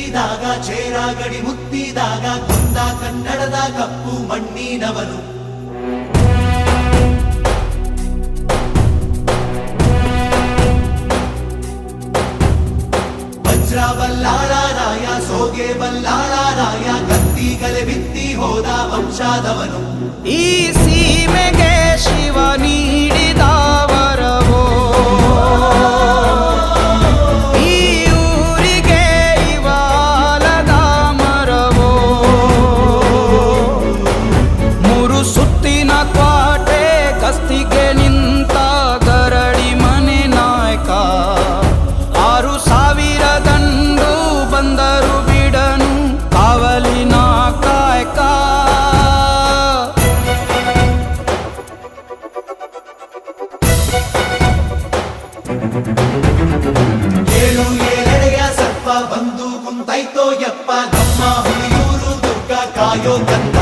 ಮೆಟ್ಟಿದಾಗ ಚೇರ ಗಡಿ ಮುತ್ತಿದಾಗ ಕೊಂದ ಕನ್ನಡದ ಕಪ್ಪು ಮಣ್ಣಿನವನು. ವಜ್ರ ಬಲ್ಲಾಳರಾಯ ಸೋಗೆ ಬಲ್ಲಾಳರಾಯ ಕತ್ತಿಗಲೆ ಬಿತ್ತಿ ಹೋದ ವಂಶಾದವನು. ಈ ಸೀಮೆಗೆ ಶಿವ ನೀಡಿದ ವರವೋ, ಈ ಊರಿಗೆ ಇವಾಲದ ಮರವೋ, ಮೂರು ಸುತ್ತಿನ ಕ್ವಾಟೆ ಗಸ್ತಿಗೆ ನಿಂತ ಗರಡಿ ಮನೆ ನಾಯಕ. 6,000 ದಂಡು ಬಂದರು ಬಿಡನು ಕಾವಲಿನ ಕಾಯಕ. ಏಳು ಏಳೆಡೆಯ ಸರ್ಪ ಬಂದು ಕುಂತೈತೋ ಯಪ್ಪ, ನಮ್ಮ ಹುಲಿಯೂರು ದುರ್ಗ ಕಾಯೋ ಕಂದ.